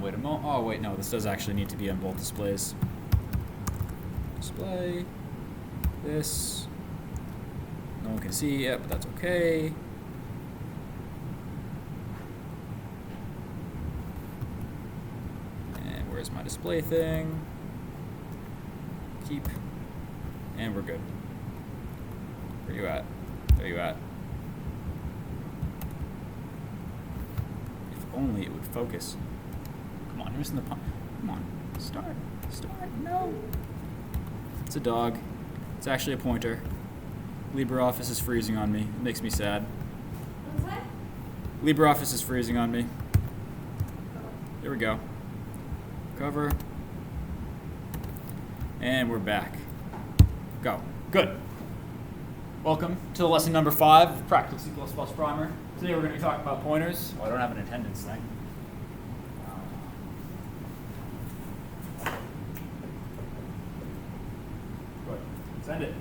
wait a moment. Oh, wait, no, this does actually need to be on both displays. Display this. No one can see it, but that's okay. And where's my display thing? Keep. And we're good. Where you at? There you at. If only it would focus. Come on, you're missing the pump. Come on. Start. No. It's a dog. It's actually a pointer. LibreOffice is freezing on me. It makes me sad. What's that? LibreOffice is freezing on me. There we go. Cover. And we're back. Go. Good. Welcome to lesson number 5 of Practical C++ Primer. Today we're going to be talking about pointers. Oh, I don't have an attendance thing. Good. Send it.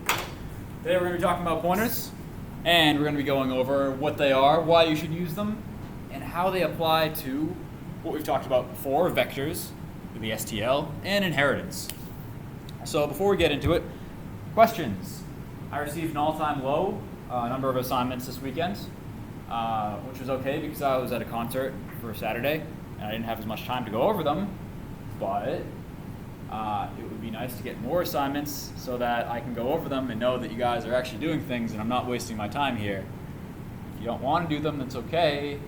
Today we're going to be talking about pointers, and we're going to be going over what they are, why you should use them, and how they apply to what we've talked about before, vectors, the STL, and inheritance. So before we get into it, questions. I received an all-time low number of assignments this weekend, which was okay because I was at a concert for Saturday, and I didn't have as much time to go over them, but it would be nice to get more assignments so that I can go over them and know that you guys are actually doing things and I'm not wasting my time here. If you don't want to do them, that's okay,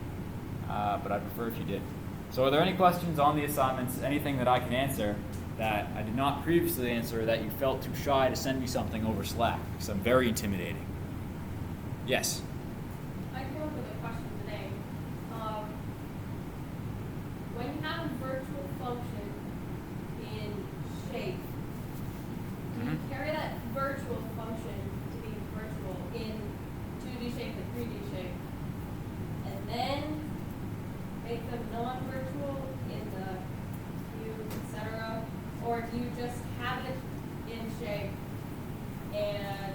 but I'd prefer if you did. So are there any questions on the assignments, anything that I can answer that I did not previously answer that you felt too shy to send me something over Slack? Because I'm very intimidating. Yes? I came up with a question today. When you have a virtual function in shape, do you carry that virtual function to be virtual in 2D shape and 3D shape, and then make them non-virtual in the cube, etc.? Or do you just have it in shape and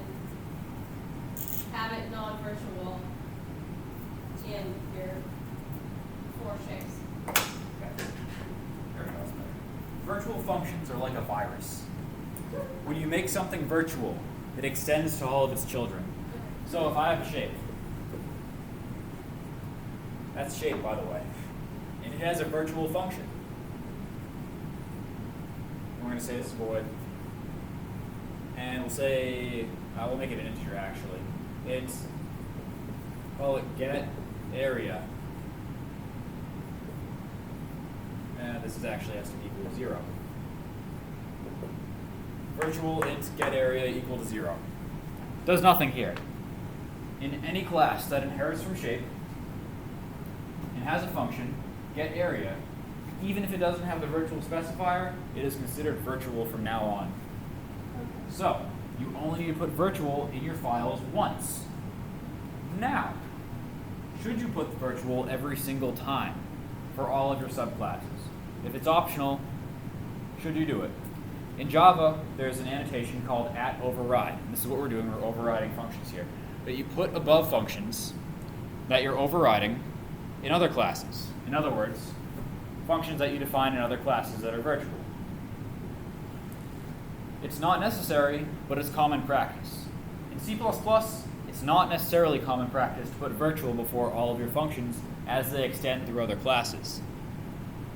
have it non-virtual in your 4 shapes? Okay. There we go. Virtual functions are like a virus. When you make something virtual, it extends to all of its children. So if I have a shape, that's shape, by the way, and it has a virtual function. We're going to say this is void, and we'll say, we'll make it an integer actually. It's, call it get area. And this is actually has to be equal to 0. Virtual int get area equal to 0. Does nothing here. In any class that inherits from shape and has a function, get area, even if it doesn't have the virtual specifier, it is considered virtual from now on. So, you only need to put virtual in your files once. Now, should you put virtual every single time for all of your subclasses? If it's optional, should you do it? In Java, there's an annotation called @override. This is what we're doing, we're overriding functions here. But you put above functions that you're overriding in other classes. In other words, functions that you define in other classes that are virtual. It's not necessary, but it's common practice. In C++, it's not necessarily common practice to put virtual before all of your functions as they extend through other classes.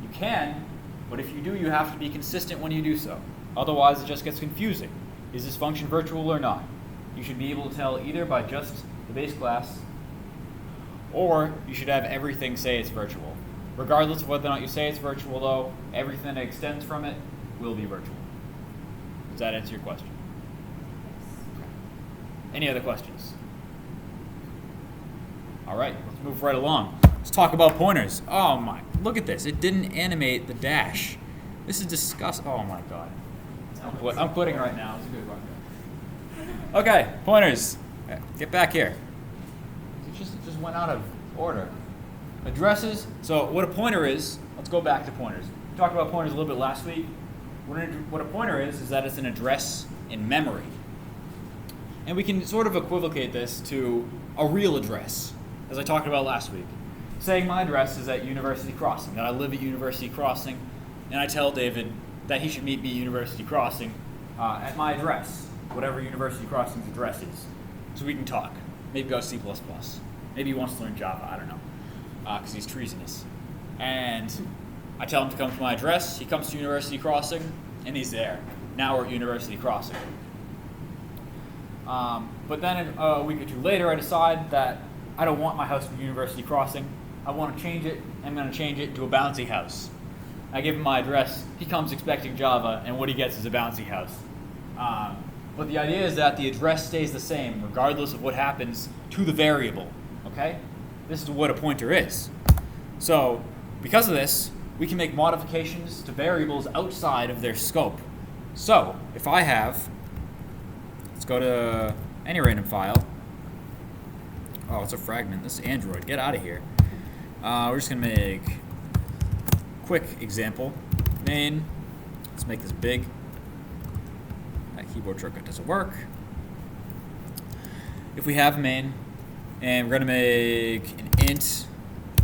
You can, but if you do, you have to be consistent when you do so. Otherwise, it just gets confusing. Is this function virtual or not? You should be able to tell either by just the base class, or you should have everything say it's virtual. Regardless of whether or not you say it's virtual, though, everything that extends from it will be virtual. Does that answer your question? Okay. Any other questions? All right, let's move right along. Let's talk about pointers. Oh my, look at this. It didn't animate the dash. This is disgusting. Oh my God. I'm quitting right now. It's a good one. Okay, pointers. Get back here. It just went out of order. Addresses. So what a pointer is, let's go back to pointers. We talked about pointers a little bit last week. What a pointer is that it's an address in memory. And we can sort of equivocate this to a real address, as I talked about last week. saying my address is at University Crossing, that I live at University Crossing, and I tell David that he should meet me at University Crossing at my address, whatever University Crossing's address is, so we can talk. Maybe about C++. Maybe he wants to learn Java, I don't know, because he's treasonous. And I tell him to come to my address, he comes to University Crossing, and he's there. Now we're at University Crossing. But then a week or two later, I decide that I don't want my house to be University Crossing. I want to change it. I'm going to change it to a bouncy house. I give him my address. He comes expecting Java, and what he gets is a bouncy house. But the idea is that the address stays the same regardless of what happens to the variable. Okay? This is what a pointer is. So, because of this, we can make modifications to variables outside of their scope. So, if I have, let's go to any random file. Oh, it's a fragment. This is Android. Get out of here. We're just going to make a quick example. Main. Let's make this big. That keyboard shortcut doesn't work. If we have main, and we're going to make an int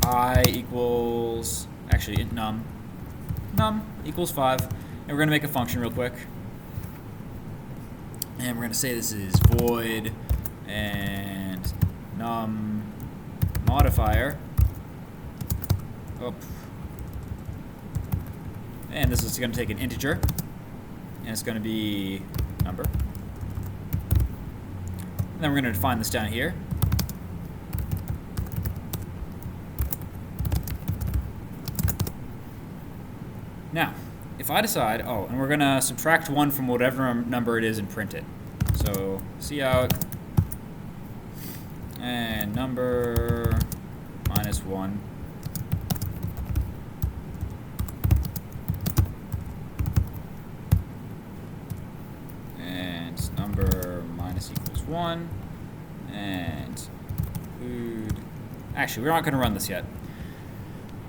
I equals, actually int num equals 5, and we're going to make a function real quick. And we're going to say this is void and num modifier. Oh. And this is going to take an integer, and it's going to be number. And then we're going to define this down here. Now, if I decide, and we're going to subtract 1 from whatever number it is and print it. So, cout and number minus 1. And number minus equals 1. And food. Actually, we're not going to run this yet.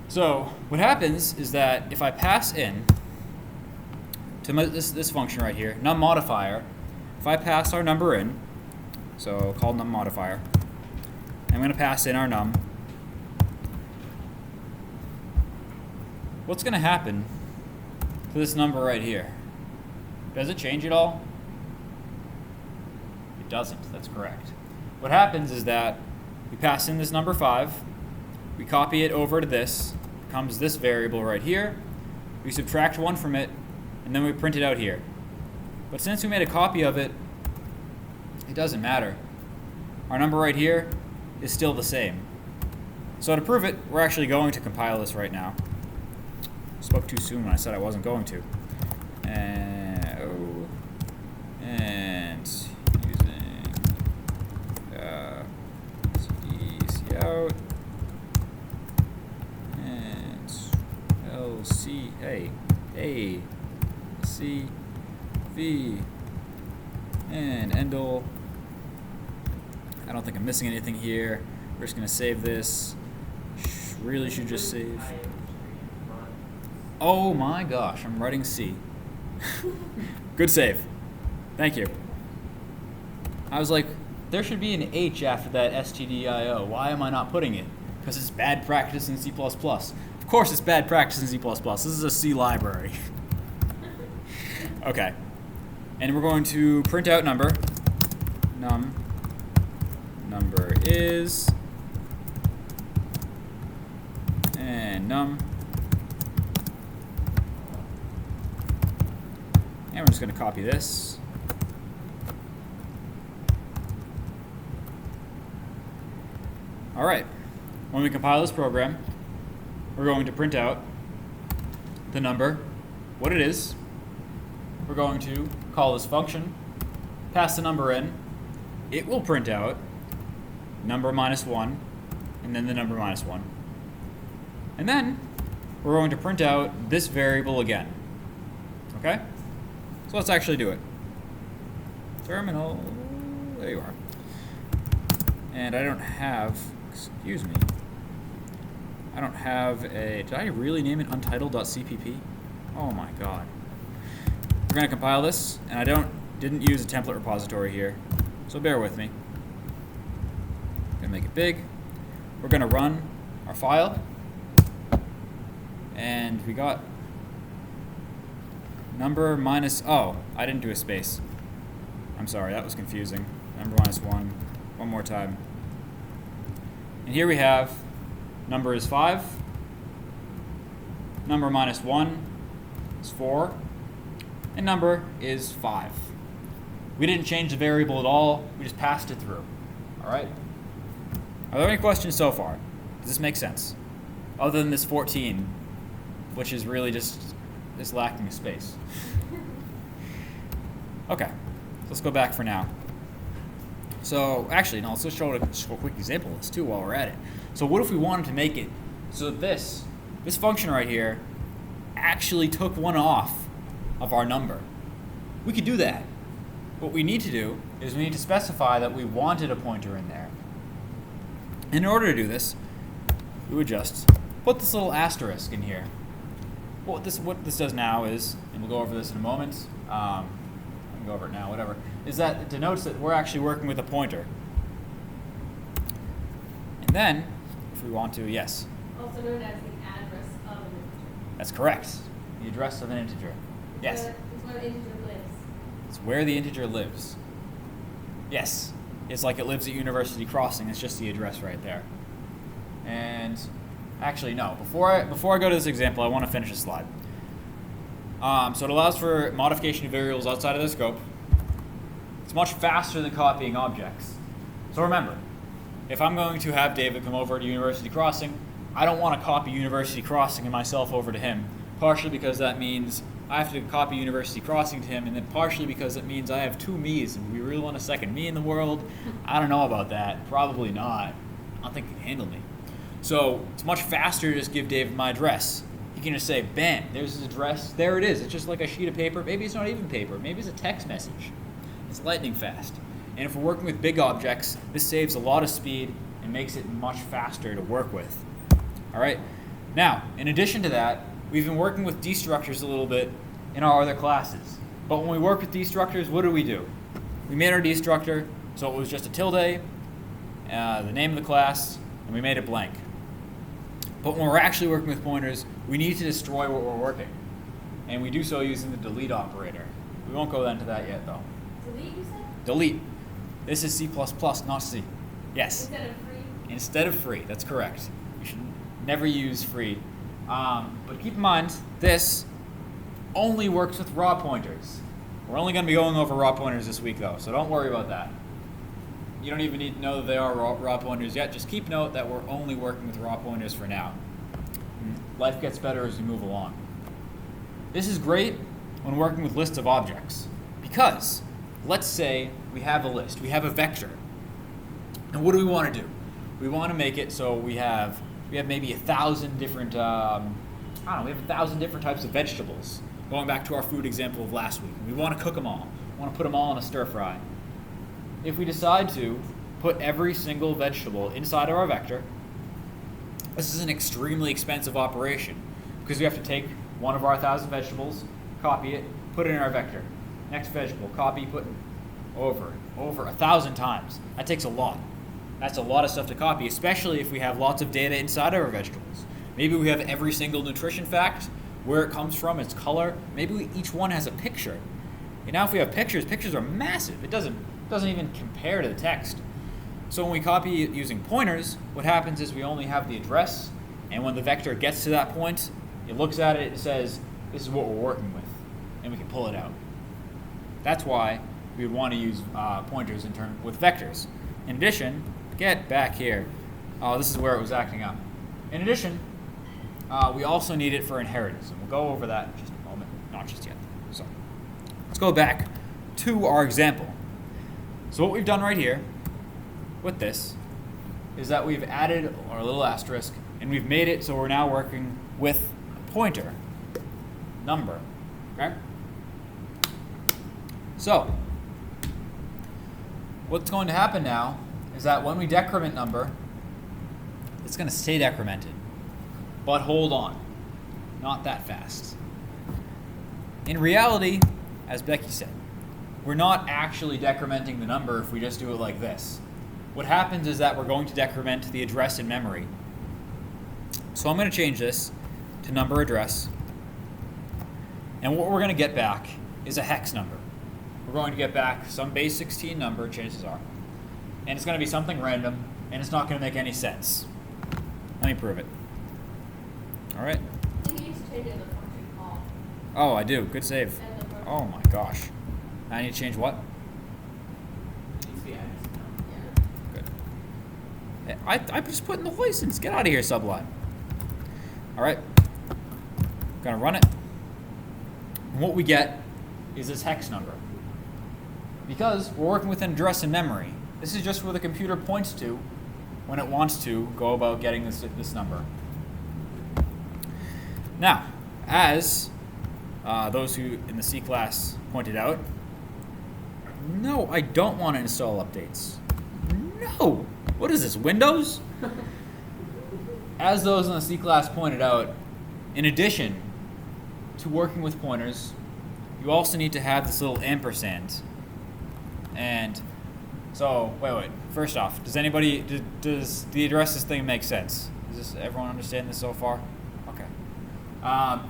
So what happens is that if I pass in to this function right here, num modifier, if I pass our number in, so called num modifier, I'm going to pass in our num, what's going to happen to this number right here? Does it change at all? It doesn't. That's correct. What happens is that we pass in this number 5, we copy it over to this, comes this variable right here, we subtract 1 from it, and then we print it out here. But since we made a copy of it, it doesn't matter. Our number right here is still the same. So to prove it, we're actually going to compile this right now. Spoke too soon when I said I wasn't going to. And using cout and CV and endl. I don't think I'm missing anything here. We're just going to save this. Really should just save. Oh my gosh, I'm writing C. Good save. Thank you. I was like, there should be an H after that stdio. Why am I not putting it? Because it's bad practice in C++. Of course it's bad practice in C++. This is a C library. Okay. And we're going to print out number. Number is. And num. And we're just going to copy this. All right. When we compile this program, we're going to print out the number, what it is. We're going to call this function, pass the number in. It will print out number minus 1, and then the number minus 1. And then we're going to print out this variable again. Okay? So let's actually do it. Terminal, there you are. And I don't have, excuse me, I don't have a, did I really name it untitled.cpp? Oh my god. We're going to compile this, and I didn't use a template repository here, so bear with me. Going to make it big. We're going to run our file, and we got number minus, oh, I didn't do a space. I'm sorry, that was confusing. Number minus 1, one more time. And here we have number is 5, number minus 1 is 4, and number is 5. We didn't change the variable at all, we just passed it through. Alright? Are there any questions so far? Does this make sense? Other than this 14, which is really just is lacking a space. Okay, so let's go back for now. So actually, no, let's just show a quick example of this too while we're at it. So what if we wanted to make it so that this function right here actually took one off of our number? We could do that. What we need to do is we need to specify that we wanted a pointer in there. In order to do this, we would just put this little asterisk in here. What this does now is, and we'll go over this in a moment, I can go over it now, whatever, is that it denotes that we're actually working with a pointer. And then, if we want to, yes? Also known as the address of an integer. That's correct. The address of an integer. Yes? It's where the integer lives. It's where the integer lives. Yes. It's like it lives at University Crossing. It's just the address right there. And actually, no. Before I go to this example, I want to finish this slide. So it allows for modification of variables outside of the scope. It's much faster than copying objects. So remember, if I'm going to have David come over to University Crossing, I don't want to copy University Crossing and myself over to him, partially because that means I have to copy University Crossing to him, and then partially because it means I have two me's, and we really want a second me in the world. I don't know about that. Probably not. I don't think he can handle me. So it's much faster to just give David my address. He can just say, bam, there's his address. There it is. It's just like a sheet of paper. Maybe it's not even paper. Maybe it's a text message. It's lightning fast. And if we're working with big objects, this saves a lot of speed and makes it much faster to work with. All right. Now, in addition to that, we've been working with destructors a little bit in our other classes. But when we work with destructors, what do? We made our destructor so it was just a tilde, the name of the class, and we made it blank. But when we're actually working with pointers, we need to destroy what we're working. And we do so using the delete operator. We won't go into that yet, though. Delete, you said? Delete. This is C++, not C. Yes. Instead of free? Instead of free, that's correct. You should never use free. But keep in mind, this only works with raw pointers. We're only going to be going over raw pointers this week, though, so don't worry about that. You don't even need to know that they are raw pointers yet. Just keep note that we're only working with raw pointers for now. Life gets better as we move along. This is great when working with lists of objects, because let's say we have a list, we have a vector. And what do we want to do? We want to make it so we have maybe 1,000 different, we have 1,000 different types of vegetables. Going back to our food example of last week. We want to cook them all. We want to put them all in a stir fry. If we decide to put every single vegetable inside of our vector, this is an extremely expensive operation because we have to take one of our 1,000 vegetables, copy it, put it in our vector. Next vegetable, copy, put over 1,000 times. That takes a lot. That's a lot of stuff to copy, especially if we have lots of data inside of our vegetables. Maybe we have every single nutrition fact, where it comes from, its color. Maybe each one has a picture. And now if we have pictures are massive. It doesn't even compare to the text. So when we copy it using pointers, what happens is we only have the address, and when the vector gets to that point, it looks at it and says, this is what we're working with, and we can pull it out. That's why we would want to use pointers with vectors. In addition, get back here. Oh, this is where it was acting up. In addition, we also need it for inheritance, and we'll go over that in just a moment. Not just yet. So let's go back to our example. So what we've done right here with this is that we've added our little asterisk, and we've made it so we're now working with a pointer number. Okay? So what's going to happen now is that when we decrement number, it's going to stay decremented. But hold on, not that fast. In reality, as Becky said, we're not actually decrementing the number if we just do it like this. What happens is that we're going to decrement the address in memory. So I'm going to change this to number address. And what we're going to get back is a hex number. We're going to get back some base 16 number, chances are. And it's going to be something random, and it's not going to make any sense. Let me prove it. All right. I think you need to change it in the function call. Oh, I do. Good save. And the function. Oh my gosh. I need to change what? Needs to be added. Good. I just put in the license. Get out of here, Sublime. All right. Gonna run it. And what we get is this hex number. Because we're working with an address in memory. This is just where the computer points to when it wants to go about getting this number. Now, as those who in the C class pointed out, no, I don't want to install updates. No! What is this, Windows? As those in the C class pointed out, in addition to working with pointers, you also need to have this little ampersand. And so, wait. First off, does the addresses thing make sense? Does everyone understand this so far? Okay.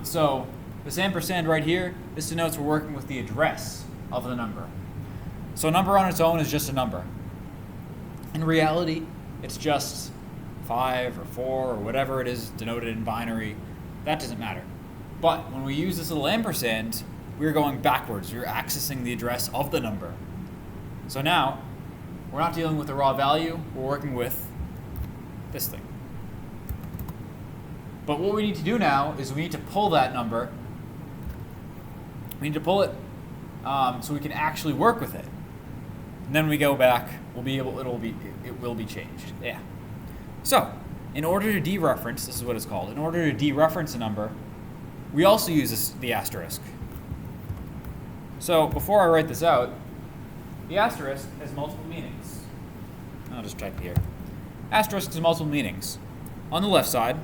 So this ampersand right here, this denotes we're working with the address of the number. So a number on its own is just a number. In reality, it's just 5 or 4 or whatever it is denoted in binary. That doesn't matter. But when we use this little ampersand, we're going backwards. We're accessing the address of the number. So now, we're not dealing with a raw value. We're working with this thing. But what we need to do now is we need to pull that number. We need to pull it so we can actually work with it. And then we go back. It will be changed. Yeah. So, in order to dereference, this is what it's called. In order to dereference a number, we also use the asterisk. So before I write this out, the asterisk has multiple meanings. I'll just type here. Asterisk has multiple meanings. On the left side,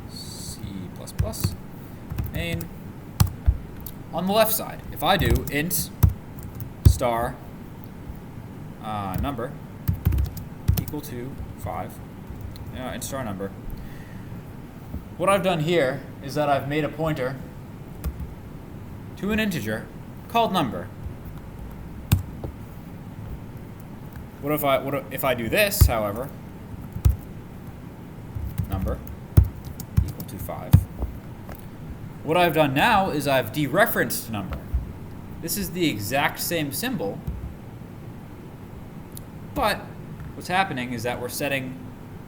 C++, main. On the left side, if I do int star number equal to 5, int star number, what I've done here is that I've made a pointer to an integer called number. What if I do this, however, number equal to 5. What I've done now is I've dereferenced number. This is the exact same symbol, but what's happening is that we're setting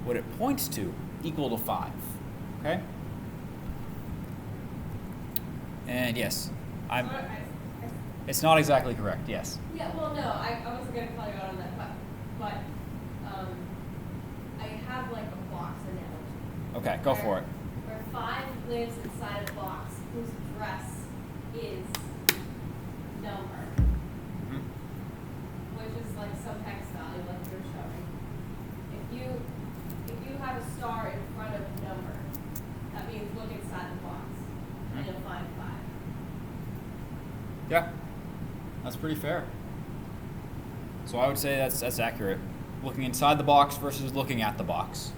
what it points to equal to 5. Okay? And yes, it's not exactly correct, yes. Yeah, well, no, I wasn't going to call you out on that, but I have like a box analogy. Okay, go for it. Where 5 lives inside a box whose address is number, which is like some hex value like you're showing. If you have a star in front of number, that means look inside the box and you'll find 5. Yeah, that's pretty fair. So I would say that's accurate. Looking inside the box versus looking at the box.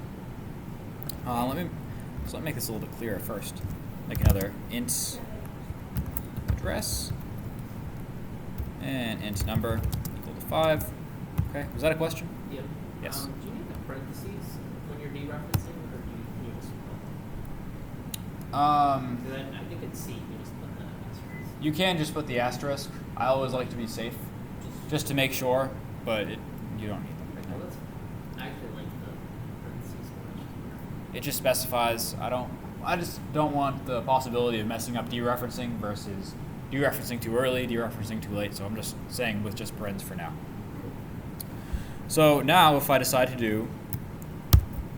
Let me make this a little bit clearer first. Make another int address and int number equal to 5. Okay, was that a question? Yep. Yes. Do you need the parentheses when you're dereferencing, or can you just put them? 'Cause I think in C you just put the asterisk. You can just put the asterisk. I always like to be safe, just to make sure, but you don't need them right No, now. that's fine. I actually like the parentheses more. It just specifies. I just don't want the possibility of messing up dereferencing versus dereferencing too early, dereferencing too late. So I'm just saying with just parens for now. So now if I decide to do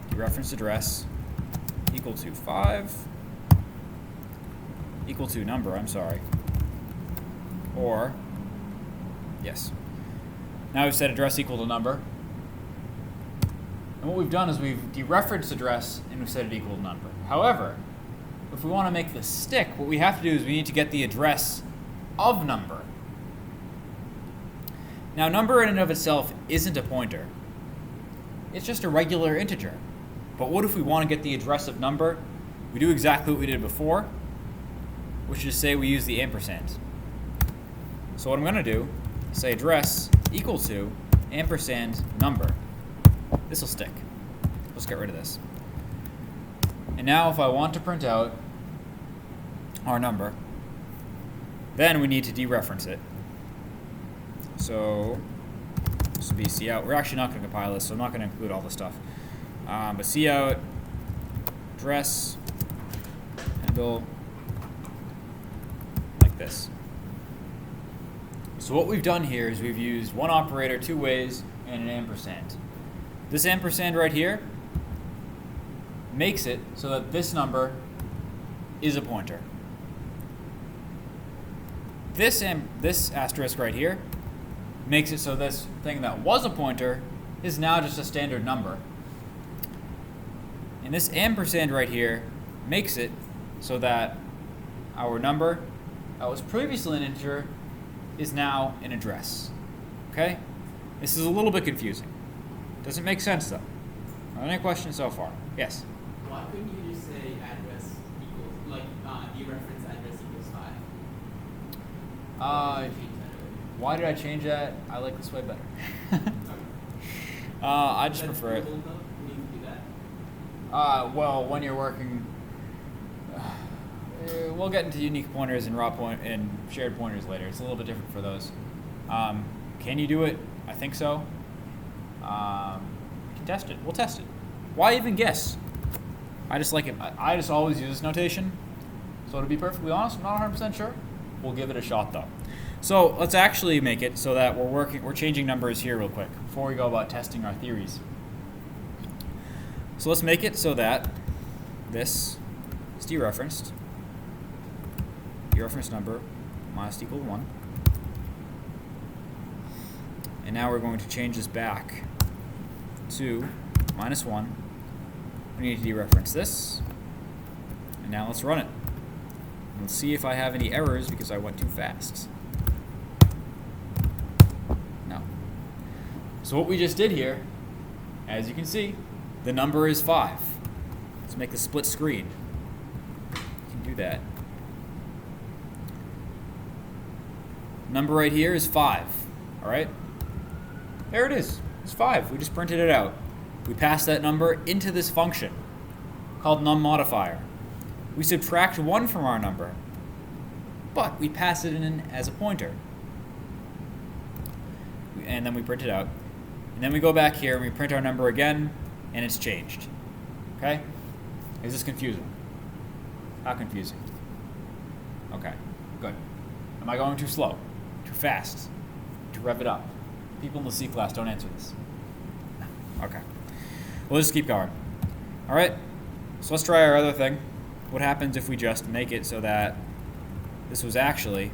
dereference address equal to 5 equal to number, I'm sorry. Or yes. Now we've set address equal to number. And what we've done is we've dereferenced address and we've set it equal to number. However, if we want to make this stick, what we have to do is we need to get the address of number. Now, number in and of itself isn't a pointer. It's just a regular integer. But what if we want to get the address of number? We do exactly what we did before, which is say we use the ampersand. So what I'm going to do is say address equal to ampersand number. This will stick. Let's get rid of this. And now if I want to print out our number, then we need to dereference it. So this will be cout. We're actually not going to compile this, so I'm not going to include all this stuff. But cout, address, handle, like this. So what we've done here is we've used one operator two ways and an ampersand. This ampersand right here makes it so that this number is a pointer. This asterisk right here makes it so this thing that was a pointer is now just a standard number. And this ampersand right here makes it so that our number that was previously an integer is now an address. Okay? This is a little bit confusing. Doesn't make sense though. Any questions so far? Yes? Why couldn't you just say address equals, like, dereference address equals 5? Why did I change that? I like this way better. I just prefer it. Well, when you're working, we'll get into unique pointers and raw point and shared pointers later. It's a little bit different for those. Can you do it? I think so. We can test it. We'll test it. Why even guess? I just like it. I just always use this notation. So to be perfectly honest, I'm not 100% sure. We'll give it a shot though. So let's actually make it so that we're changing numbers here real quick before we go about testing our theories. So let's make it so that this is dereferenced. Dereference number minus equal to 1. And now we're going to change this back to minus 1. We need to dereference this. And now let's run it. And let's see if I have any errors because I went too fast. No. So what we just did here, as you can see, the number is 5. Let's make the split screen. You can do that. Number right here is 5. All right? There it is. It's 5. We just printed it out. We pass that number into this function called num modifier. We subtract 1 from our number, but we pass it in as a pointer. And then we print it out. And then we go back here and we print our number again, and it's changed. Okay? Is this confusing? How confusing? Okay, good. Am I going too slow? Too fast? To rev it up? People in the C class, don't answer this. Okay. We'll just keep going. All right, so let's try our other thing. What happens if we just make it so that this was actually,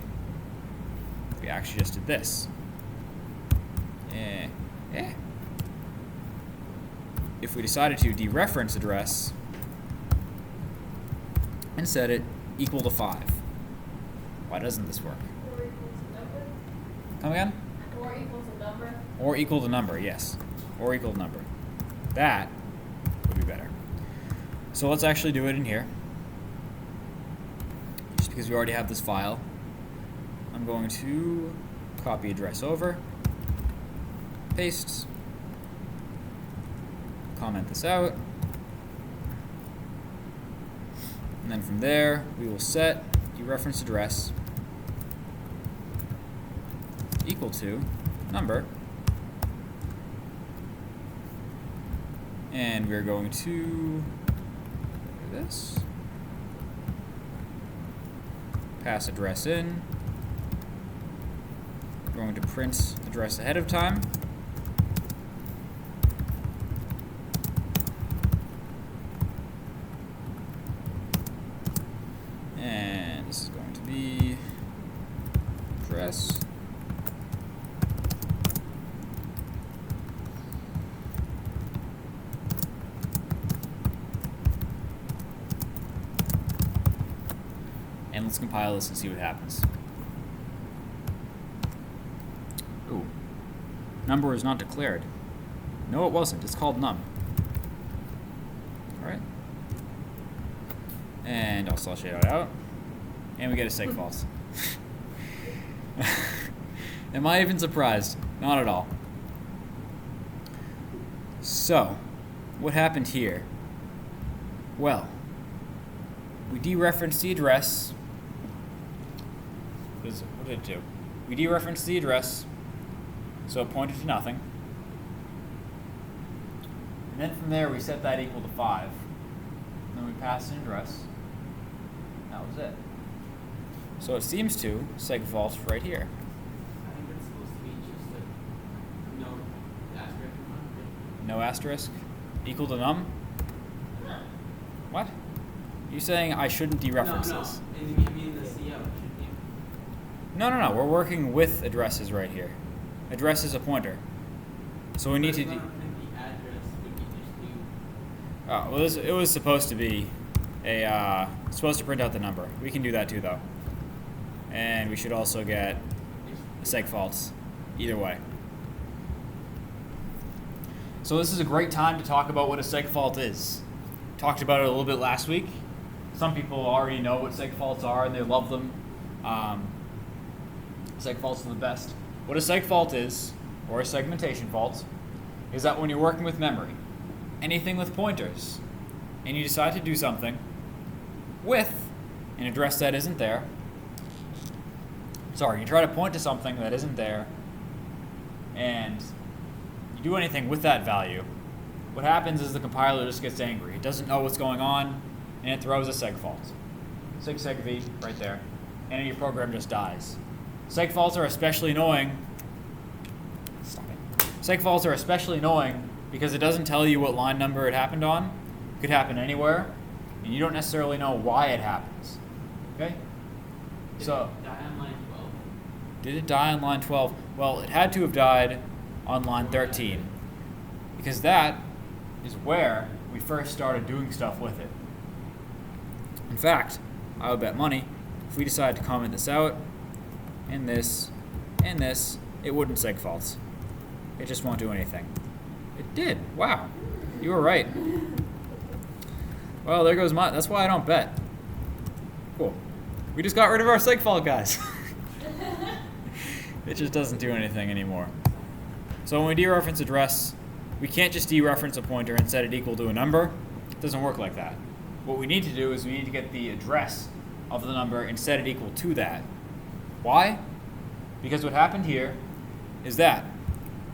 we actually just did this? If we decided to dereference address and set it equal to 5. Why doesn't this work? Or equals a number. Come again? Or equals a number. Or equal to number, yes. Or equal to number. That would be better. So let's actually do it in here. Just because we already have this file, I'm going to copy address over, paste, comment this out, and then from there we will set dereference address equal to number, and we're going to do this, pass address in, we're going to print address ahead of time, and this is going to be address and let's compile this and see what happens. Ooh. Number is not declared. No, it wasn't. It's called num. And I'll slash it out. And we get a seg false. Am I even surprised? Not at all. So, what happened here? Well, we dereferenced the address. What did it do? We dereferenced the address, so it pointed to nothing. And then from there, we set that equal to 5. And then we passed an address. That was it. So it seems to seg false right here. I think it's supposed to be just a no asterisk in front of it. No asterisk equal to num? What? You saying I shouldn't dereference this? No, I mean the CO should be. No. We're working with addresses right here. Address is a pointer. So we need to. The address would be just do. Oh, well, it was supposed to be supposed to print out the number. We can do that too, though. And we should also get a seg false. Either way. So this is a great time to talk about what a seg fault is. Talked about it a little bit last week. Some people already know what seg faults are and they love them. Seg faults are the best. What a seg fault is, or a segmentation fault, is that when you're working with memory, anything with pointers, and you decide to do something with an address that isn't there, you try to point to something that isn't there, and you do anything with that value, what happens is the compiler just gets angry. It doesn't know what's going on, and it throws a seg fault. Seg v right there, and your program just dies. Seg faults are especially annoying. Stop it. Seg faults are especially annoying because it doesn't tell you what line number it happened on. It could happen anywhere, and you don't necessarily know why it happens. Okay? Did So, it die on line 12? did it die on line 12? Well, it had to have died on line 13, because that is where we first started doing stuff with it. In fact, I would bet money if we decided to comment this out, and this, it wouldn't seg false. It just won't do anything. It did. Wow. You were right. Well, there goes that's why I don't bet. Cool. We just got rid of our seg fault, guys. It just doesn't do anything anymore. So when we dereference address, we can't just dereference a pointer and set it equal to a number. It doesn't work like that. What we need to do is we need to get the address of the number and set it equal to that. Why? Because what happened here is that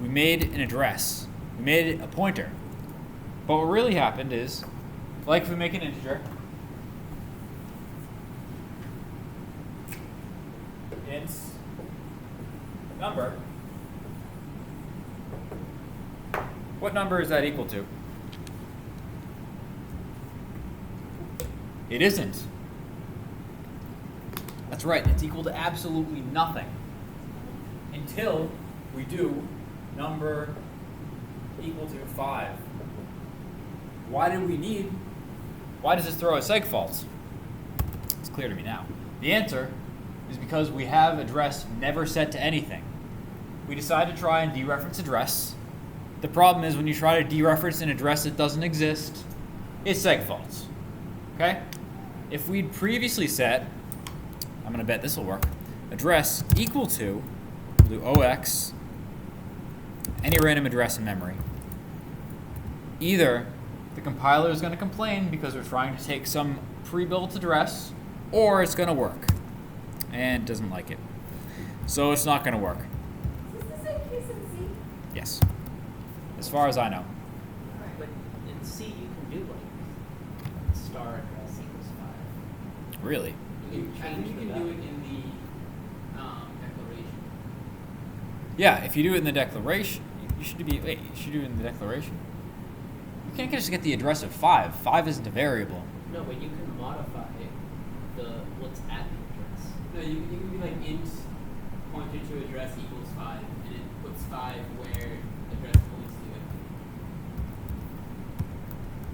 we made an address. We made a pointer. But what really happened is, like if we make an integer, int number, what number is that equal to? It isn't. That's right, it's equal to absolutely nothing until we do number equal to 5. Why does this throw a seg false? It's clear to me now. The answer is because we have address never set to anything. We decide to try and dereference address. The problem is when you try to dereference an address that doesn't exist, it's seg false. Okay? If we'd previously set, I'm going to bet this will work, address equal to, we'll do OX, any random address in memory. Either the compiler is going to complain because we're trying to take some pre-built address, or it's going to work, and it doesn't like it. So it's not going to work. Is this the same case in C? Yes. As far as I know. But in C, you can do like star address equals 5. Really? You can change the value. Do it in the declaration. Yeah, if you do it in the declaration, you should do it in the declaration? You can't just get the address of 5. 5 isn't a variable. No, but you can modify what's at the address. No, you can be like int pointer to address equals 5, and it puts 5 where address points to it.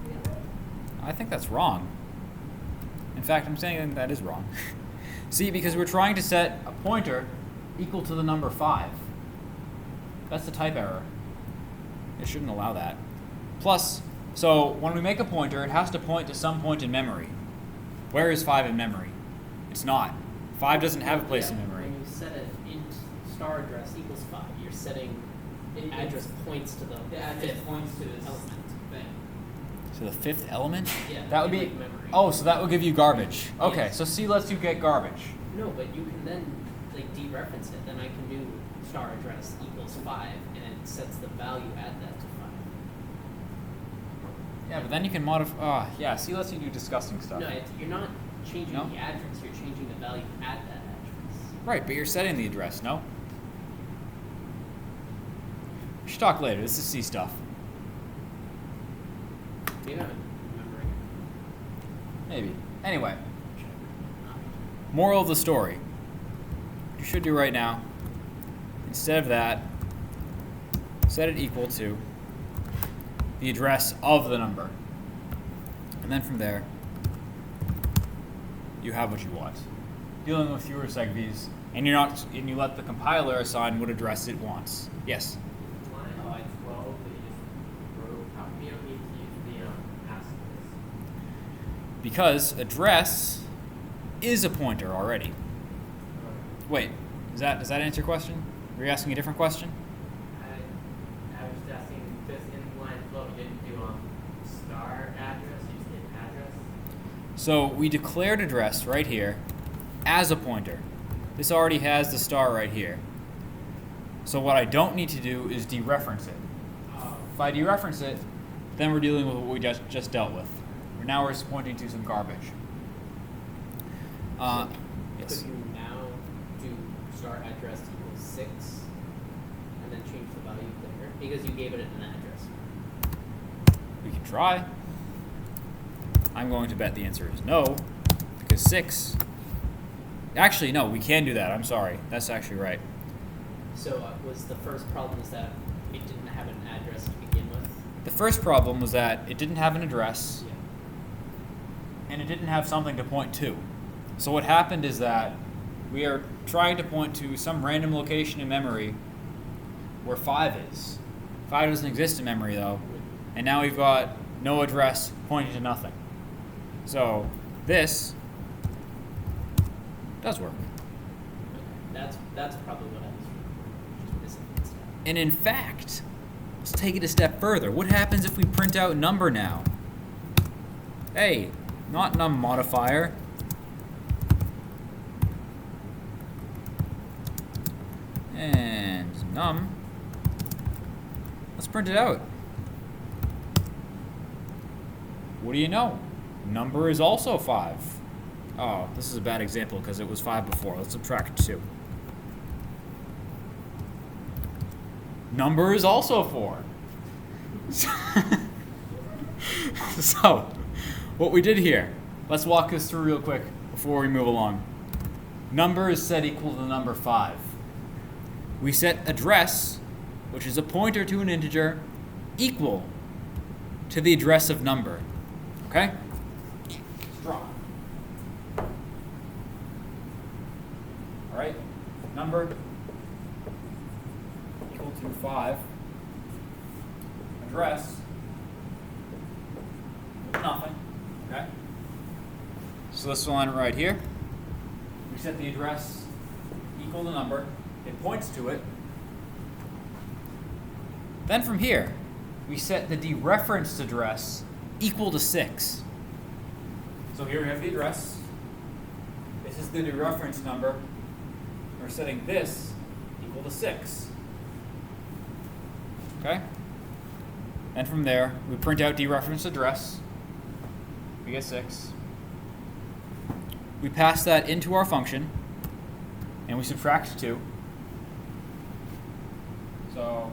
Really? I think that's wrong. In fact, I'm saying that is wrong. See, because we're trying to set a pointer equal to the number 5. That's the type error. It shouldn't allow that. Plus, so when we make a pointer, it has to point to some point in memory. Where is 5 in memory? It's not. 5 doesn't have a place Yeah, in memory. When you set an int star address equals 5, you're setting address points to The address points to this element. thing. So the 5th element? Yeah, That would in, be. like, memory. Oh, so that would give you garbage. Okay, Yes. so C lets you get garbage. No, but you can then like dereference it. Then I can do star address equals 5, and it sets the value at that to 5. Yeah, but then you can modify. Yeah, C lets you do disgusting stuff. No, you're not changing No? the address. You're changing the value at that address. Right, but you're setting the address, no? We should talk later. This is C stuff. Maybe I'm remembering. Maybe. Anyway, moral of the story. What you should do right now, instead of that, set it equal to the address of the number. And then from there, you have what you want. Dealing with fewer segvies, and you let the compiler assign what address it wants. Yes. Line line 12 that you just wrote, how come you don't need to use the asterisk? Because address is a pointer already. Wait, does that answer your question? Were you asking a different question? I was just asking, just in line 12, you didn't do star address, you just did address. So we declared address right here as a pointer. This already has the star right here. So what I don't need to do is dereference it. If I dereference it, then we're dealing with what we just dealt with. Now we're pointing to some garbage. Yes. Could you now do star address equals 6 and then change the value there? Because you gave it an address. We can try. I'm going to bet the answer is no, because 6. Actually, no, we can do that. I'm sorry. That's actually right. So was the first problem is that it didn't have an address to begin with? The first problem was that it didn't have an address, Yeah. and it didn't have something to point to. So what happened is that we are trying to point to some random location in memory where 5 is. 5 doesn't exist in memory though, and now we've got no address pointing to nothing. So this does work. That's probably what I was just missing. Instead. And in fact, let's take it a step further. What happens if we print out number now? Hey, not num modifier. And num. Let's print it out. What do you know? Number is also 5. Oh, this is a bad example because it was 5 before. Let's subtract 2. Number is also 4. So, what we did here, let's walk this through real quick before we move along. Number is set equal to the number 5. We set address, which is a pointer to an integer, equal to the address of number. Okay? Strong. All right? Number equal to 5. Address nothing. Okay? So this line right here. We set the address equal to number. It points to it. Then from here, we set the dereferenced address equal to 6. So here we have the address. This is the dereferenced number. We're setting this equal to 6. Okay? And from there, we print out dereferenced address. We get 6. We pass that into our function, and we subtract 2. So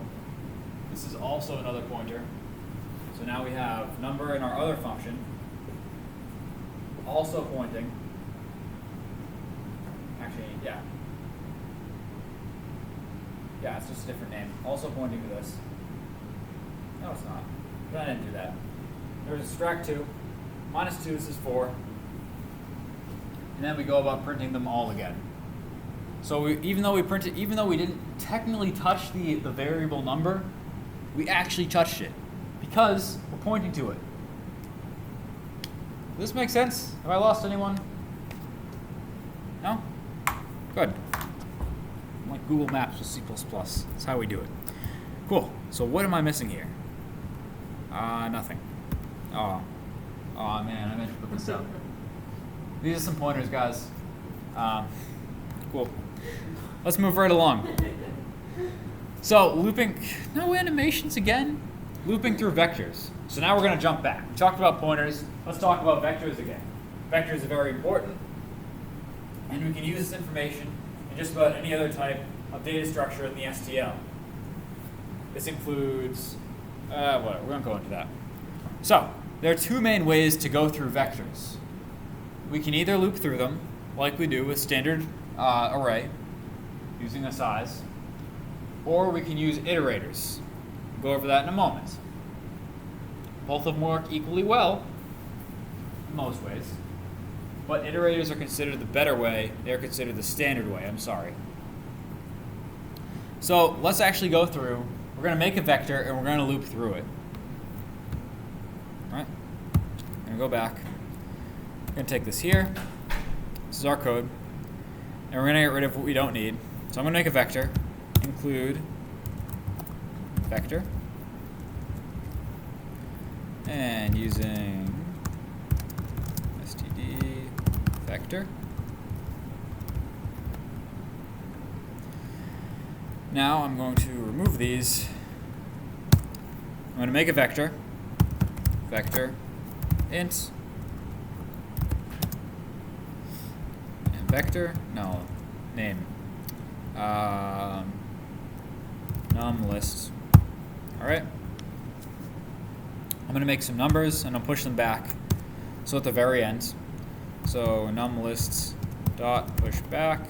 this is also another pointer. So now we have number in our other function, also pointing. Actually, yeah. Yeah, it's just a different name. Also pointing to this. No, it's not. I didn't do that. There's a subtract 2. Minus 2, this is 4. And then we go about printing them all again. So even though we didn't technically touch the variable number, we actually touched it because we're pointing to it. this make sense? Have I lost anyone? No? Good. I'm like Google Maps with C++. That's how we do it. Cool. So what am I missing here? Nothing. Oh man, I meant to put this up. These are some pointers, guys. Cool. Let's move right along. So looping, no animations again? Looping through vectors. So now we're going to jump back. We talked about pointers. Let's talk about vectors again. Vectors are very important, and we can use this information in just about any other type of data structure in the STL. This includes, whatever, we're going to go into that. So there are two main ways to go through vectors. We can either loop through them, like we do with standard array, using a size, or we can use iterators. We'll go over that in a moment. Both of them work equally well, in most ways, but iterators are considered the better way. They're considered the standard way, I'm sorry. So let's actually go through. We're going to make a vector, and we're going to loop through it. All right? I'm going to go back. We're going to take this here. This is our code. And we're going to get rid of what we don't need. So I'm going to make a vector, include vector, and using std vector. Now I'm going to remove these. I'm going to make a vector, vector int, and vector, no, name, num list. All right. I'm going to make some numbers and I'll push them back. So at the very end, so num lists dot push back,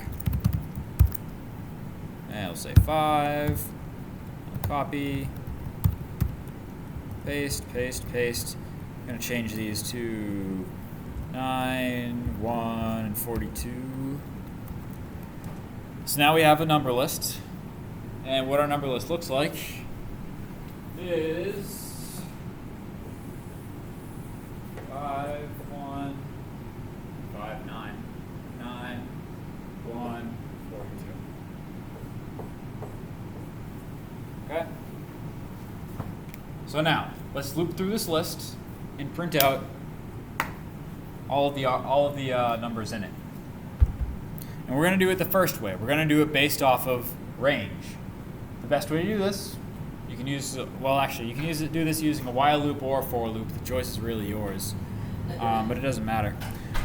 and I'll say 5. I'll copy, paste, paste, paste. I'm going to change these to 9, 1, and 42. So now we have a number list, and what our number list looks like is 5, 1, 5, 9, 9, 1, 42. Okay? So now, let's loop through this list and print out all of the numbers in it. And we're going to do it the first way. We're going to do it based off of range. The best way to do this, you can use, well actually, you can do this using a while loop or a for loop. The choice is really yours, but it doesn't matter.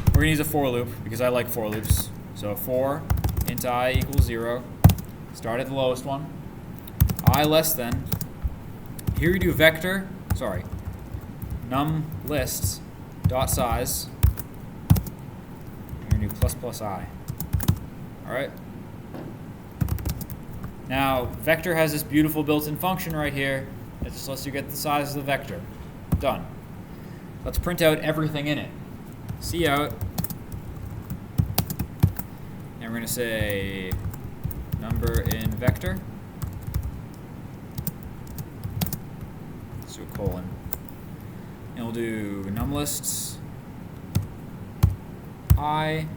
We're going to use a for loop because I like for loops. So for int I equals 0, start at the lowest one, I less than, here we do vector, num lists dot size, we're going to do plus plus I. All right. Now, vector has this beautiful built-in function right here that just lets you get the size of the vector. Done. Let's print out everything in it. Cout, and we're going to say number in vector. Let's do a colon. And we'll do num lists I.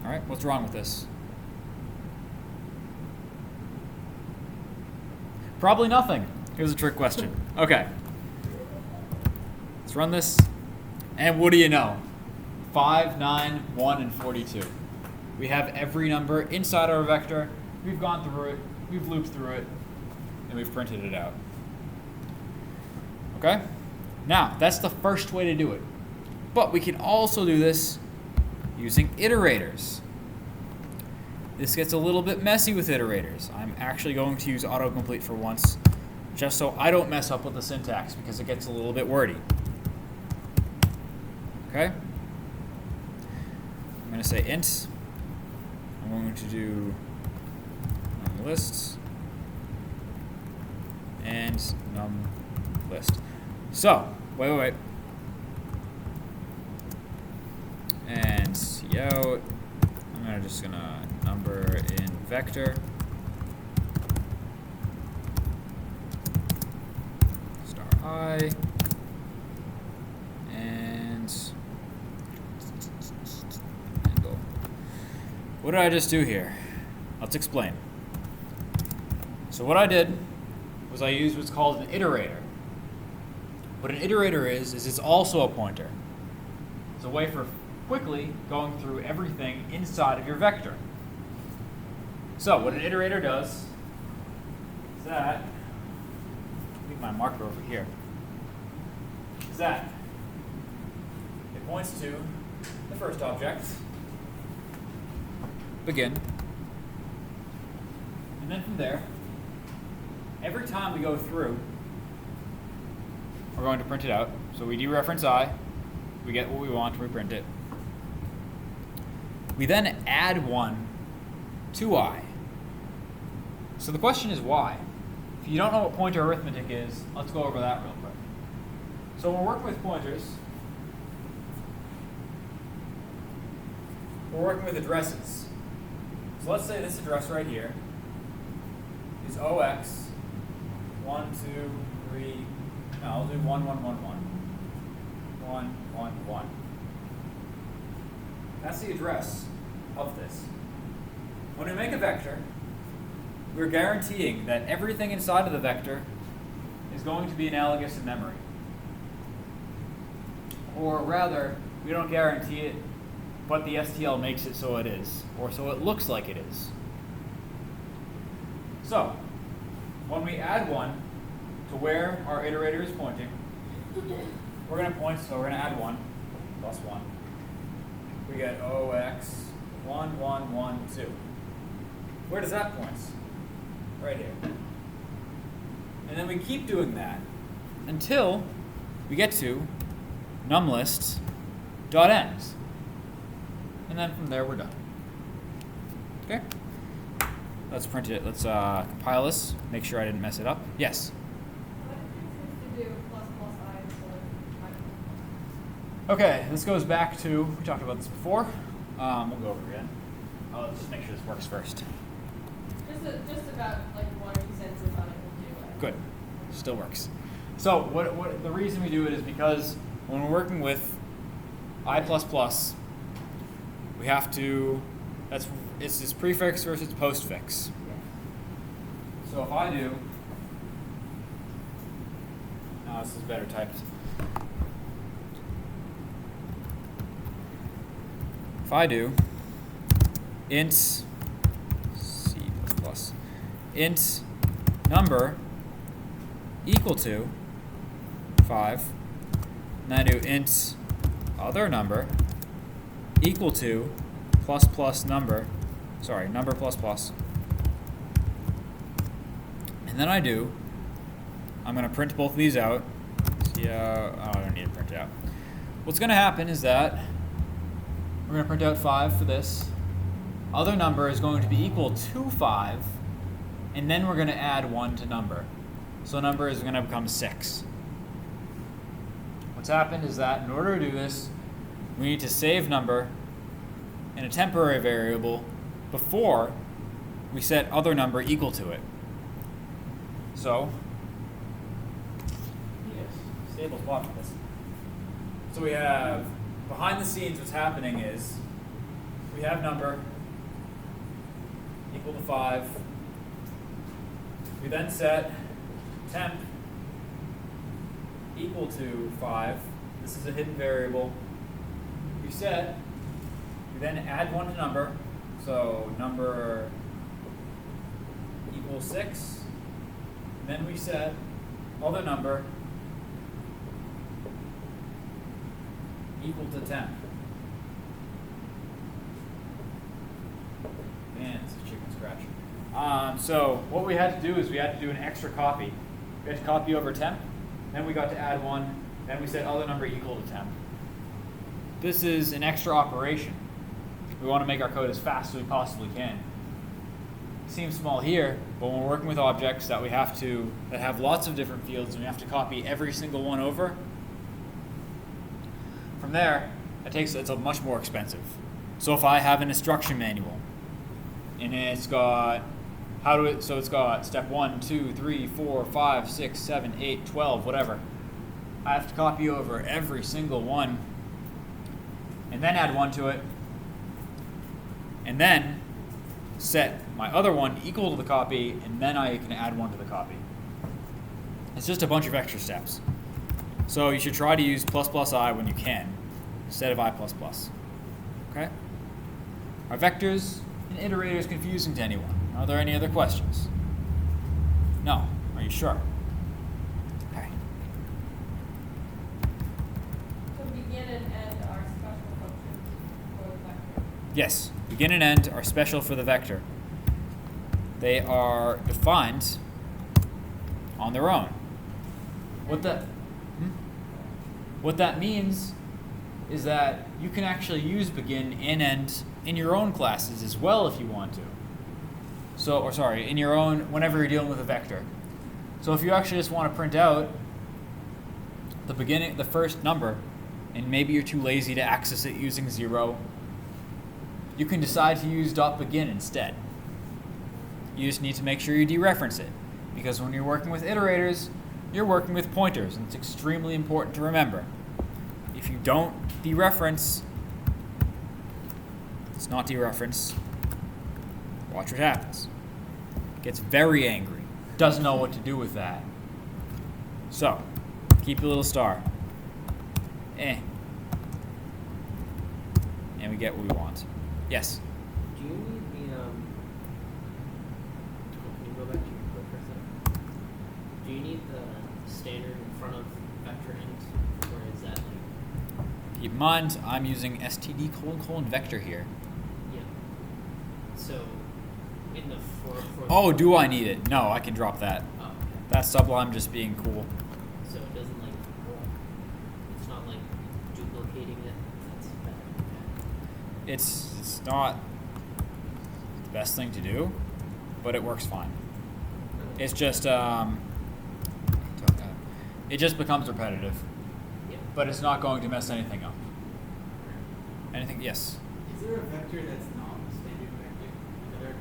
All right, what's wrong with this? Probably nothing. Here's a trick question. Okay. Let's run this. And what do you know? 5, 9, 1, and 42. We have every number inside our vector. We've gone through it. We've looped through it. And we've printed it out. Okay? Now, that's the first way to do it. But we can also do this using iterators. This gets a little bit messy with iterators. I'm actually going to use autocomplete for once, just so I don't mess up with the syntax because it gets a little bit wordy. Okay? I'm going to say int. I'm going to do num lists and num list. So, wait. And cout, I'm just gonna number in vector I and go. What did I just do here? Let's explain. So what I did was I used what's called an iterator. What an iterator is it's also a pointer. It's a way for quickly going through everything inside of your vector. So what an iterator does is that, leave my marker over here, is that it points to the first object, begin, and then from there, every time we go through, we're going to print it out. So we dereference I, we get what we want, we print it. We then add 1 to I. So the question is why? If you don't know what pointer arithmetic is, let's go over that real quick. So when we're working with pointers, we're working with addresses. So let's say this address right here is OX 1, 2, 3, no, I'll do 1, 1, 1, 1. 1, 1, 1. That's the address of this. When we make a vector, we're guaranteeing that everything inside of the vector is going to be analogous in memory. Or rather, we don't guarantee it, but the STL makes it so it is, or so it looks like it is. So, when we add 1 to where our iterator is pointing, we're going to point, so we're going to add 1 plus 1. We get OX 1, 1, 1, 2. Where does that point? Right here. And then we keep doing that until we get to numList.end. And then from there we're done. Okay? Let's print it. Let's compile this. Make sure I didn't mess it up. Yes? What did you choose to do plus I instead of I? Okay, this goes back to, we talked about this before. We'll go over again. Let's just make sure this works first. Just about like 1 or 2 sentences on it will do it. Good. Still works. So what the reason we do it is because when we're working with I++, we have to, it's this prefix versus postfix. So if I do, no, this is better typed. If I do int int number equal to 5, and I do int other number equal to number plus plus, and then I'm going to print both of these out. I don't need to print it out. What's going to happen is that we're going to print out 5 for this. Other number is going to be equal to 5, and then we're going to add 1 to number. So number is going to become 6. What's happened is that in order to do this, we need to save number in a temporary variable before we set other number equal to it. So, yes, stable plot for this. So we have, behind the scenes what's happening is, we have number equal to 5. We then set temp equal to 5. This is a hidden variable. We then add 1 to number. So number equals 6. And then we set other number equal to temp. Man, it's a chicken scratch. So what we had to do is we had to do an extra copy. We had to copy over temp, then we got to add 1, then we set other number equal to temp. This is an extra operation. We want to make our code as fast as we possibly can. It seems small here, but when we're working with objects that have lots of different fields and we have to copy every single one over, from there, it's much more expensive. So if I have an instruction manual, and it's got it's got step 1, 2, 3, 4, 5, 6, 7, 8, 12, whatever. I have to copy over every single one and then add 1 to it, and then set my other one equal to the copy, and then I can add 1 to the copy. It's just a bunch of extra steps. So you should try to use ++i when you can, instead of i++. Okay? Are vectors and iterators confusing to anyone? Are there any other questions? No. Are you sure? Okay. So begin and end are special functions for the vector. Yes, begin and end are special for the vector. They are defined on their own. What that means is that you can actually use begin and end in your own classes as well if you want to. In your own, whenever you're dealing with a vector. So if you actually just want to print out the first number, and maybe you're too lazy to access it using 0, you can decide to use .begin instead. You just need to make sure you dereference it, because when you're working with iterators, you're working with pointers, and it's extremely important to remember. If you don't dereference, it's not dereference, watch what happens. Gets very angry, doesn't know what to do with that. So, keep your little star. And we get what we want. Yes? Do you need the, can you go back to your code for a second? Do you need the standard in front of vector int, or is that like? Keep in mind, I'm using std : vector here. Yeah. So, in the for Oh, do I need it? No, I can drop that. Oh, okay. That's Sublime just being cool. So it doesn't like, it's not like duplicating it. That's better. Okay. It's not the best thing to do, but it works fine. It's just it just becomes repetitive, Yeah. but it's not going to mess anything up. Anything? Yes. Is there a vector that's not a standard vector? Are there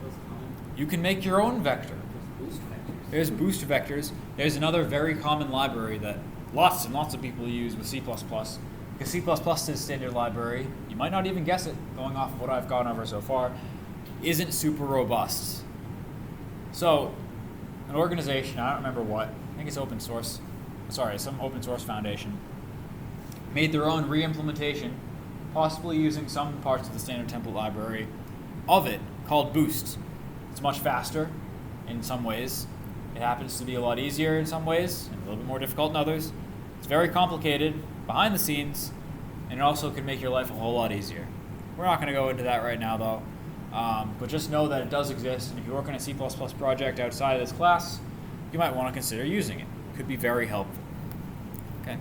those common? You can make your own vector. Those boost vectors. There's boost vectors. There's another very common library that lots and lots of people use with C++. Because C++ is a standard library, you might not even guess it, going off of what I've gone over so far, isn't super robust. So, an organization, I don't remember what, I think it's open source, some open source foundation, made their own re-implementation, possibly using some parts of the standard template library of it, called Boost. It's much faster in some ways. It happens to be a lot easier in some ways, and a little bit more difficult in others. It's very complicated behind the scenes, and it also can make your life a whole lot easier. We're not going to go into that right now, though. But just know that it does exist, and if you're working a C++ project outside of this class, you might want to consider using it. It could be very helpful. Okay?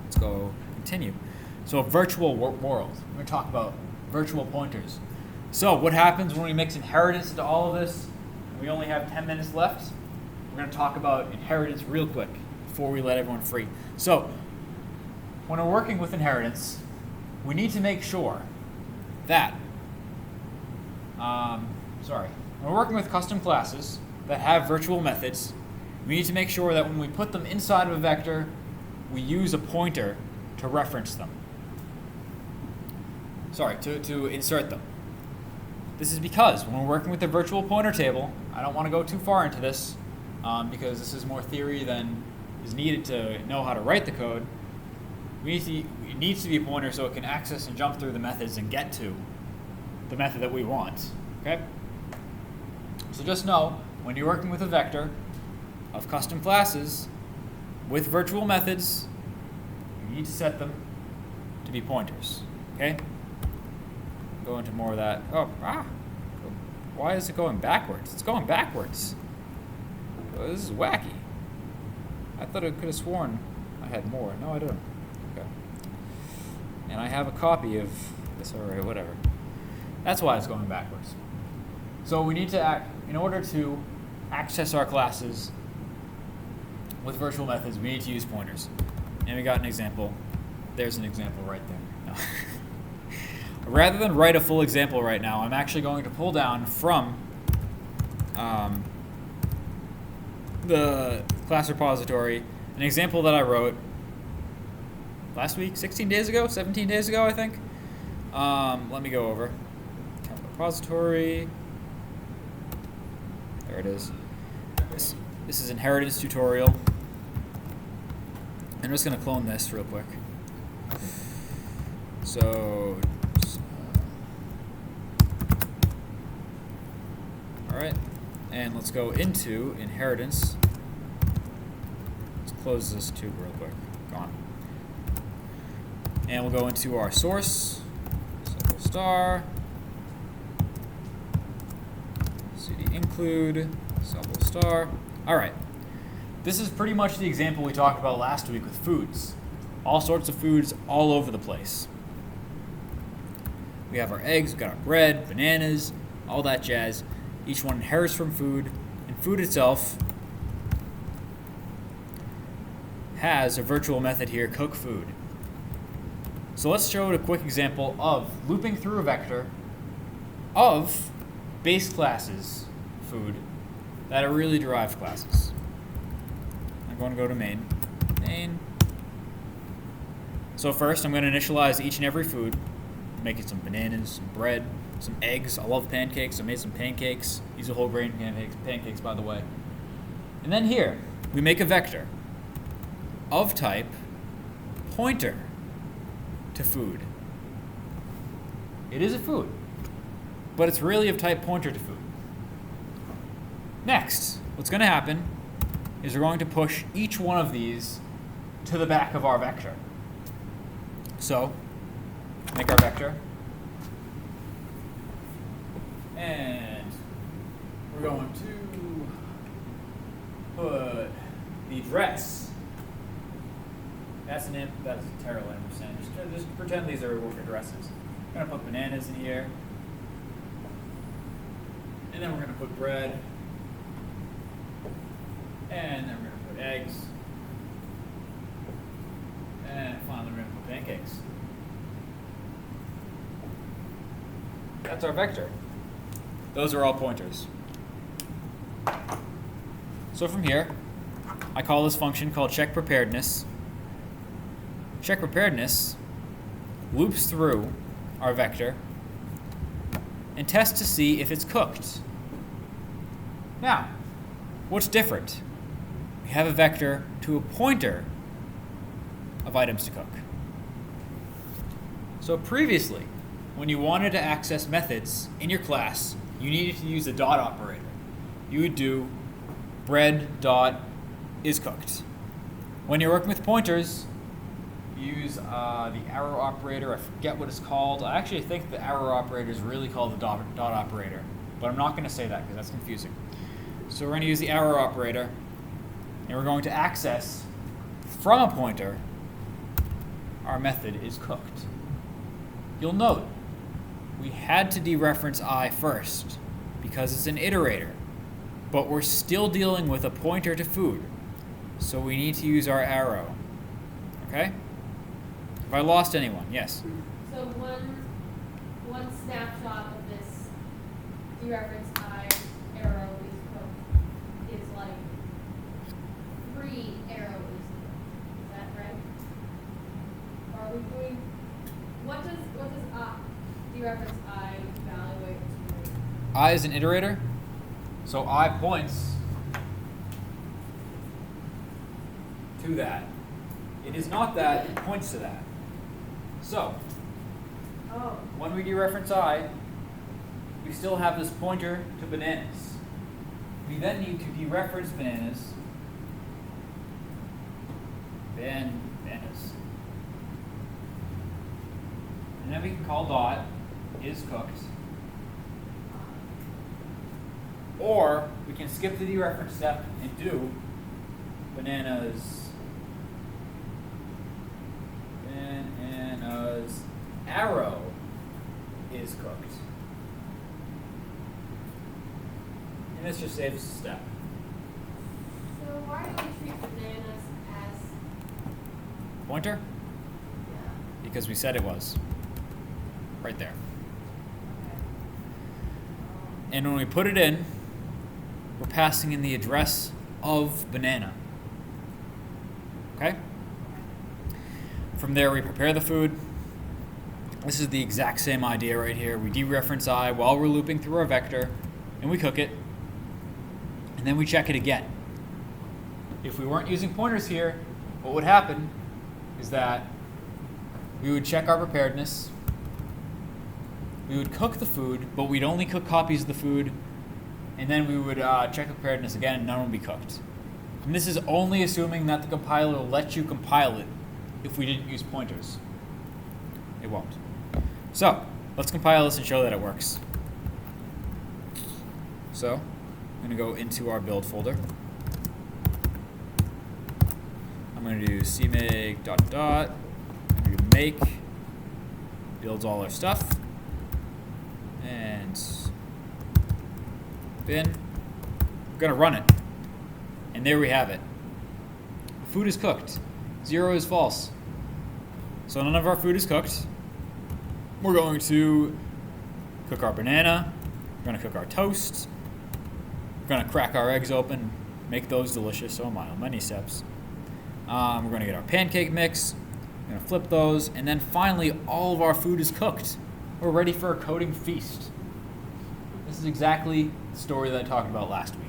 Let's go continue. So a virtual world. We're going to talk about virtual pointers. So what happens when we mix inheritance into all of this? We only have 10 minutes left. We're going to talk about inheritance real quick before we let everyone free. So when we're working with inheritance, we need to make sure that when we're working with custom classes that have virtual methods, we need to make sure that when we put them inside of a vector, we use a pointer to reference them. To insert them. This is because when we're working with the virtual pointer table, I don't want to go too far into this because this is more theory than is needed to know how to write the code. It needs to be a pointer so it can access and jump through the methods and get to the method that we want. Okay? So just know, when you're working with a vector of custom classes with virtual methods, you need to set them to be pointers. Okay? Go into more of that. Why is it going backwards? It's going backwards. Oh, this is wacky. I thought I could have sworn I had more. No, I don't. Okay. And I have a copy of this array, whatever. That's why it's going backwards. So we need to in order to access our classes with virtual methods, we need to use pointers. And we got an example. There's an example right there. No. Rather than write a full example right now, I'm actually going to pull down from the class repository an example that I wrote last week, 16 days ago, 17 days ago, I think. Let me go over. Account repository. There it is. This is inheritance tutorial. I'm just going to clone this real quick. So, all right, and let's go into inheritance. Let's close this tube real quick. Gone. And we'll go into our source. Simple star. cd include simple star. All right. This is pretty much the example we talked about last week with foods. All sorts of foods all over the place. We have our eggs, we've got our bread, bananas, all that jazz. Each one inherits from food, and food itself has a virtual method here, cook food. So let's show a quick example of looping through a vector of base classes food that are really derived classes. I'm going to go to main. So first I'm going to initialize each and every food, making some bananas, some bread, some eggs. I love pancakes. I made some pancakes. These are whole grain pancakes, by the way. And then here, we make a vector of type pointer to food. It is a food, but it's really of type pointer to food. Next, what's going to happen is we're going to push each one of these to the back of our vector. So, make our vector. And we're going to put the address. That's a terrible ampersand. Just pretend these are work addresses. We're going to put bananas in here. And then we're going to put bread. And then we're going to put eggs. And finally we're going to put pancakes. That's our vector. Those are all pointers. So from here, I call this function called check preparedness. Check preparedness loops through our vector and tests to see if it's cooked. Now, what's different? We have a vector to a pointer of items to cook. So previously, when you wanted to access methods in your class, you needed to use the dot operator. You would do bread dot is cooked. When you're working with pointers, you use the arrow operator. I forget what it's called. I actually think the arrow operator is really called the dot operator, but I'm not going to say that because that's confusing. So we're going to use the arrow operator, and we're going to access from a pointer our method is cooked. You'll note we had to dereference I first because it's an iterator, but we're still dealing with a pointer to food, so we need to use our arrow. Okay? Have I lost anyone? Yes. So one snapshot of this dereference I arrow is cooked is like 3 arrows. Is that right? Or are we doing what does dereference I evaluate to? I is an iterator, so I points to that. It is not that, it points to that. So, when we dereference I, we still have this pointer to bananas. We then need to dereference bananas, bananas. And then we can call dot is cooked. Or we can skip the dereference step and do bananas arrow is cooked. And this just saves us a step. So why do we treat bananas as Pointer? yeah? Because we said it was. Right there. Okay. And when we put it in, we're passing in the address of banana. Okay? From there, we prepare the food. This is the exact same idea right here. We dereference I while we're looping through our vector, and we cook it, and then we check it again. If we weren't using pointers here, what would happen is that we would check our preparedness, we would cook the food, but we'd only cook copies of the food, and then we would check preparedness again, and none would be cooked. And this is only assuming that the compiler will let you compile it if we didn't use pointers. It won't. So, let's compile this and show that it works. So, I'm going to go into our build folder. I'm going to do cmake ... I'm going to do make, builds all our stuff, and bin. We're going to run it. And there we have it. Food is cooked. 0 is false. So none of our food is cooked. We're going to cook our banana. We're going to cook our toast. We're going to crack our eggs open, make those delicious. Oh my, many steps. We're going to get our pancake mix. We're going to flip those. And then finally, all of our food is cooked. We're ready for a coding feast. This is exactly the story that I talked about last week.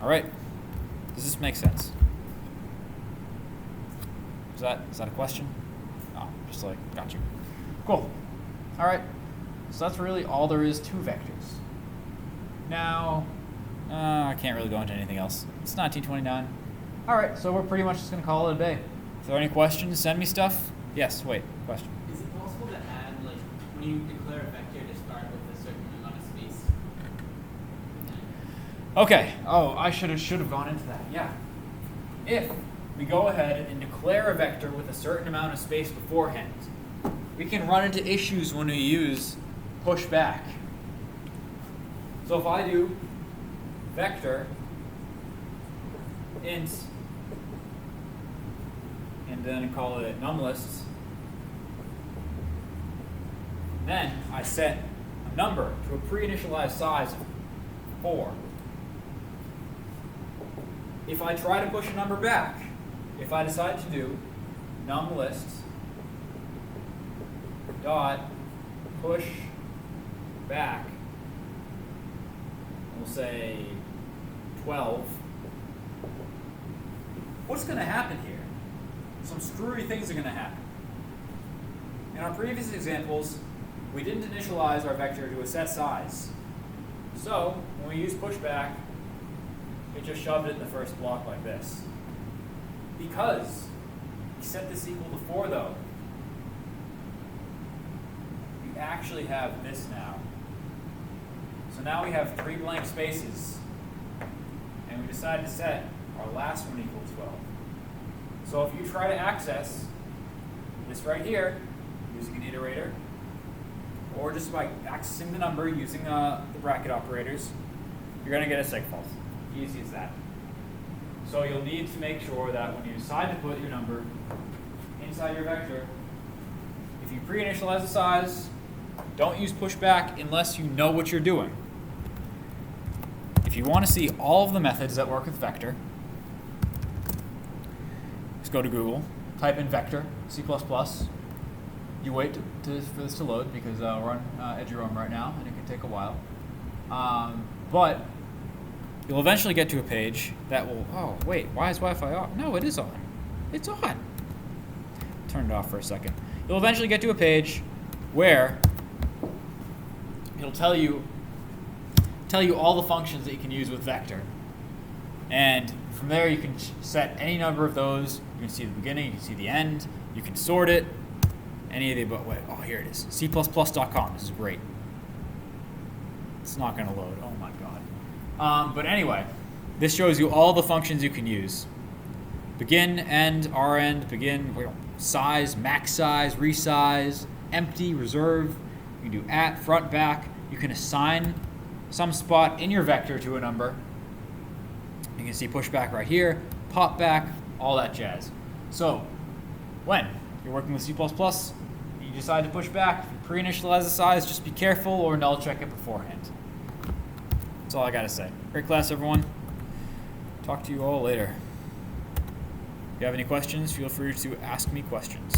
All right. Does this make sense? Is that a question? Oh, just like, got you. Cool. All right. So that's really all there is to vectors. Now, I can't really go into anything else. It's 1929. All right, so we're pretty much just going to call it a day. If there are any questions, send me stuff. Yes, wait, question. Is it possible to add, like, when you declare a vector to start with a certain amount of space? Okay. Oh, I should have gone into that. Yeah. If we go ahead and declare a vector with a certain amount of space beforehand, we can run into issues when we use pushback. So if I do vector int and then call it numList, then I set a number to a pre-initialized size of 4. If I try to push a number back, if I decide to do numList dot push back, we'll say 12, what's going to happen here? Some screwy things are going to happen. In our previous examples, we didn't initialize our vector to a set size. So when we use pushback, it just shoved it in the first block like this. Because we set this equal to 4 though, we actually have this now. So now we have 3 blank spaces, and we decided to set our last one equal to 12. So if you try to access this right here using an iterator, or just by accessing the number using the bracket operators, you're going to get a sig false. Easy as that. So you'll need to make sure that when you decide to put your number inside your vector, if you pre-initialize the size, don't use pushback unless you know what you're doing. If you want to see all of the methods that work with vector, just go to Google, type in vector, C++. You wait for this to load because we're on Edgerome right now and it can take a while. But you'll eventually get to a page that will, oh wait, why is Wi-Fi off? No, it is on. It's on. Turn it off for a second. You'll eventually get to a page where it'll tell you all the functions that you can use with vector. And from there you can set any number of those. You can see the beginning, you can see the end, you can sort it, any of the above. Wait, oh here it is, c++.com, this is great. It's not gonna load, oh my god. But anyway, this shows you all the functions you can use. Begin, end, rend, begin, size, max size, resize, empty, reserve. You can do at, front, back. You can assign some spot in your vector to a number. You can see pushback right here, pop back, all that jazz. So when you're working with C++, you decide to push back, if you pre-initialize the size, just be careful or null check it beforehand. That's all I gotta say. Great class, everyone. Talk to you all later. you have any questions, feel free to ask me questions.